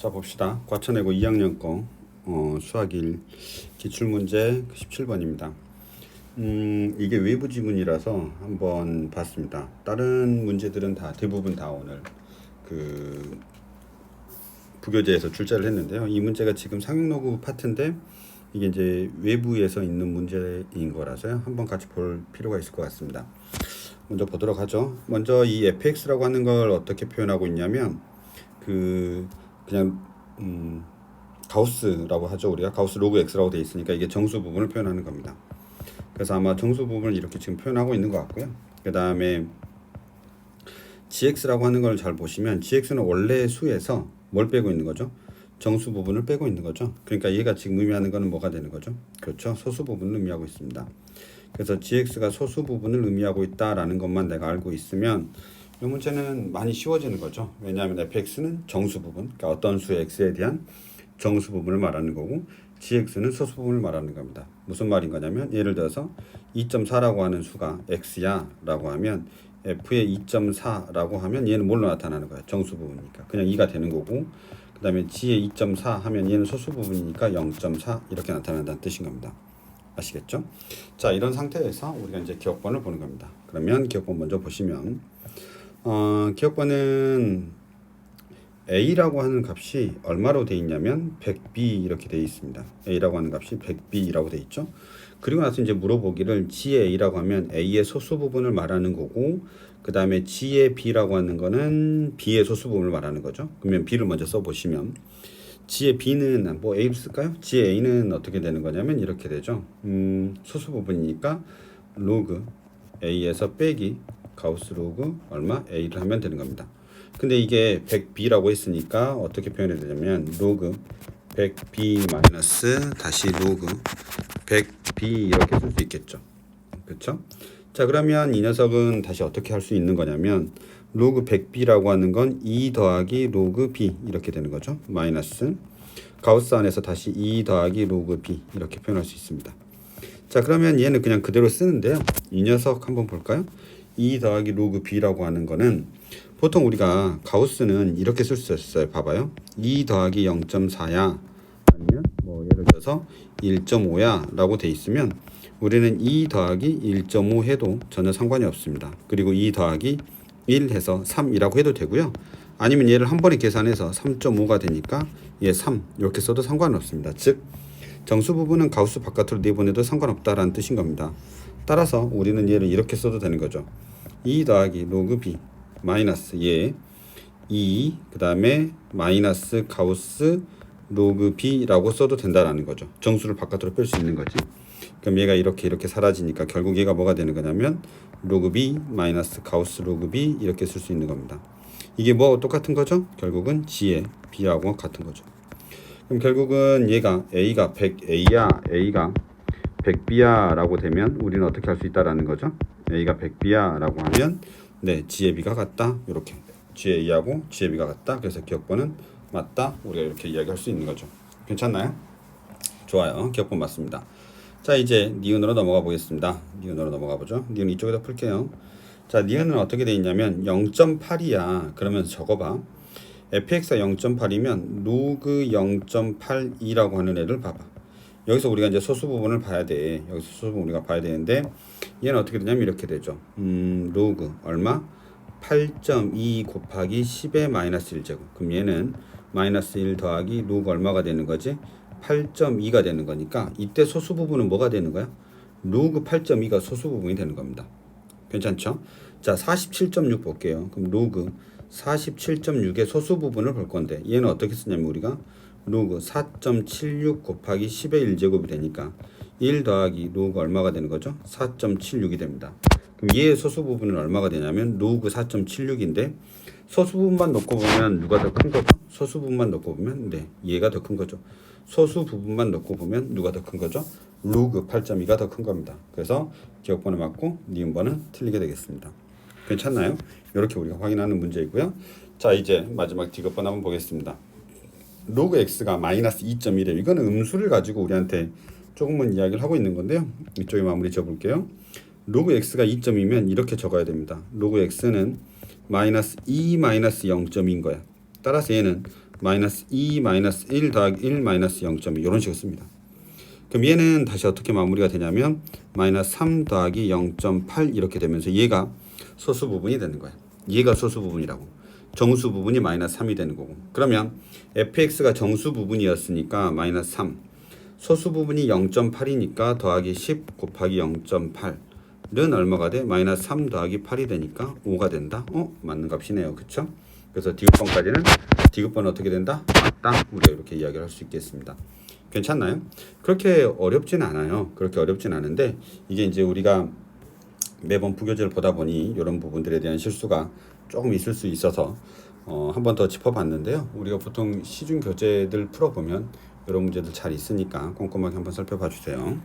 자 봅시다. 과천외고 2학년 거 수학 1 기출문제 17번입니다. 이게 외부 지문이라서 한번 봤습니다. 다른 문제들은 다 대부분 다 오늘 그 부교재에서 출제를 했는데요. 이 문제가 지금 상용로그 파트인데 이게 이제 외부에서 있는 문제인 거라서요. 한번 같이 볼 필요가 있을 것 같습니다. 먼저 보도록 하죠. 먼저 이 fx라고 하는 걸 어떻게 표현하고 있냐면 그냥 가우스라고 하죠. 우리가 가우스 로그 x라고 되어 있으니까 이게 정수 부분을 표현하는 겁니다. 그래서 아마 정수 부분을 이렇게 지금 표현하고 있는 것 같고요. 그 다음에 gx라고 하는 걸 잘 보시면 gx는 원래 수에서 뭘 빼고 있는 거죠? 정수 부분을 빼고 있는 거죠. 그러니까 얘가 지금 의미하는 거는 뭐가 되는 거죠? 그렇죠. 소수 부분을 의미하고 있습니다. 그래서 gx가 소수 부분을 의미하고 있다라는 것만 내가 알고 있으면 이 문제는 많이 쉬워지는 거죠. 왜냐하면 fx는 정수 부분, 그러니까 어떤 수의 x에 대한 정수 부분을 말하는 거고 gx는 소수 부분을 말하는 겁니다. 무슨 말인 거냐면 예를 들어서 2.4라고 하는 수가 x야 라고 하면 f의 2.4라고 하면 얘는 뭘로 나타나는 거야? 정수 부분이니까 그냥 2가 되는 거고, 그 다음에 g의 2.4 하면 얘는 소수 부분이니까 0.4 이렇게 나타난다는 뜻인 겁니다. 아시겠죠? 자, 이런 상태에서 우리가 이제 기억번을 보는 겁니다. 그러면 기억번 먼저 보시면 기억번은 a라고 하는 값이 얼마로 되어 있냐면 100b 이렇게 되어 있습니다. a라고 하는 값이 100b라고 되어 있죠. 그리고 나서 이제 물어보기를 g의 a라고 하면 a의 소수 부분을 말하는 거고, 그 다음에 g의 b라고 하는 거는 b의 소수 부분을 말하는 거죠. 그러면 b를 먼저 써보시면 g의 b는 뭐 a를 쓸까요? g의 a는 어떻게 되는 거냐면 이렇게 되죠. 소수 부분이니까 로그 a에서 빼기 가우스 로그 얼마 a를 하면 되는 겁니다. 근데 이게 100b라고 했으니까 어떻게 표현해야 되냐면 로그 100b 마이너스 다시 로그 100b 이렇게 쓸 수 있겠죠. 그렇죠? 자, 그러면 이 녀석은 다시 어떻게 할 수 있는 거냐면 로그 100b라고 하는 건 2 더하기 로그 b 이렇게 되는 거죠. 마이너스 가우스 안에서 다시 2 더하기 로그 b 이렇게 표현할 수 있습니다. 자, 그러면 얘는 그냥 그대로 쓰는데요. 이 녀석 한번 볼까요? 2 더하기 로그 b라고 하는 거는 보통 우리가 가우스는 이렇게 쓸 수 있어요. 봐봐요. 2 더하기 0.4야 아니면 뭐 예를 들어서 1.5야 라고 돼 있으면 우리는 2 더하기 1.5 해도 전혀 상관이 없습니다. 그리고 2 더하기 1 해서 3이라고 해도 되고요. 아니면 얘를 한 번에 계산해서 3.5가 되니까 얘 3 이렇게 써도 상관은 없습니다. 즉 정수 부분은 가우스 바깥으로 내보내도 상관없다라는 뜻인 겁니다. 따라서 우리는 얘를 이렇게 써도 되는 거죠. 2 더하기 로그 b 마이너스 얘 2, 그 다음에 마이너스 가우스 로그 b라고 써도 된다라는 거죠. 정수를 바깥으로 뺄 수 있는 거지. 그럼 얘가 이렇게 사라지니까 결국 얘가 뭐가 되는 거냐면 로그 b 마이너스 가우스 로그 b 이렇게 쓸 수 있는 겁니다. 이게 뭐 똑같은 거죠? 결국은 g의 b하고 같은 거죠. 그럼 결국은 얘가 a가 100a야 a가 100b야 라고 되면 우리는 어떻게 할 수 있다라는 거죠? a가 100b야 라고 하면 네, g의 b가 같다. 이렇게 g의 a하고 g의 b가 같다. 그래서 기억번은 맞다. 우리가 이렇게 이야기할 수 있는 거죠. 괜찮나요? 좋아요. 기억번 맞습니다. 자, 이제 니은으로 넘어가 보겠습니다. 니은으로 넘어가 보죠. 니은 이쪽에다 풀게요. 자, 니은은 어떻게 돼 있냐면 0.8이야. 그러면 적어봐. fx가 0.8이면 로그 0.82라고 하는 애를 봐봐. 여기서 우리가 이제 소수 부분을 봐야 돼. 여기서 소수 부분 우리가 봐야 되는데 얘는 어떻게 되냐면 이렇게 되죠. 로그 얼마? 8.2 곱하기 10의 마이너스 1제곱. 그럼 얘는 마이너스 1 더하기 로그 얼마가 되는 거지? 8.2가 되는 거니까 이때 소수 부분은 뭐가 되는 거야? 로그 8.2가 소수 부분이 되는 겁니다. 괜찮죠? 자, 47.6 볼게요. 그럼 로그 47.6의 소수 부분을 볼 건데 얘는 어떻게 쓰냐면 우리가 로그 4.76 곱하기 10의 1제곱이 되니까 1 더하기 로그 얼마가 되는 거죠? 4.76이 됩니다. 그럼 얘의 소수 부분은 얼마가 되냐면 로그 4.76인데 소수 부분만 놓고 보면 누가 더 큰 거죠? 소수 부분만 놓고 보면 네, 얘가 더 큰 거죠. 소수 부분만 놓고 보면 누가 더 큰 거죠? 로그 8.2가 더 큰 겁니다. 그래서 기억번호 맞고 니은번은 틀리게 되겠습니다. 괜찮나요? 이렇게 우리가 확인하는 문제이고요. 자, 이제 마지막 디귿번 한번 보겠습니다. 로그 x가 마이너스 2.1이에요. 이거는 음수를 가지고 우리한테 조금은 이야기를 하고 있는 건데요. 이쪽에 마무리 지어볼게요. 로그 x가 2.2면 이렇게 적어야 됩니다. 로그 x는 마이너스 2 마이너스 0.2인 거야. 따라서 얘는 마이너스 2 마이너스 1 더하기 1 마이너스 0.2 이런 식으로 씁니다. 그럼 얘는 다시 어떻게 마무리가 되냐면 마이너스 3 더하기 0.8 이렇게 되면서 얘가 소수 부분이 되는 거예요. 얘가 소수 부분이라고. 정수 부분이 마이너스 3이 되는 거고. 그러면 fx가 정수 부분이었으니까 마이너스 3. 소수 부분이 0.8이니까 더하기 10 곱하기 0.8은 얼마가 돼? 마이너스 3 더하기 8이 되니까 5가 된다. 맞는 값이네요. 그쵸? 그래서 디귿번까지는 디귿번은 어떻게 된다? 맞다. 우리가 이렇게 이야기를 할 수 있겠습니다. 괜찮나요? 그렇게 어렵진 않아요. 그렇게 어렵진 않은데 이게 이제 우리가 매번 부교재를 보다 보니 이런 부분들에 대한 실수가 조금 있을 수 있어서 한 번 더 짚어봤는데요. 우리가 보통 시중 교재들 풀어보면 이런 문제들 잘 있으니까 꼼꼼하게 한번 살펴봐 주세요.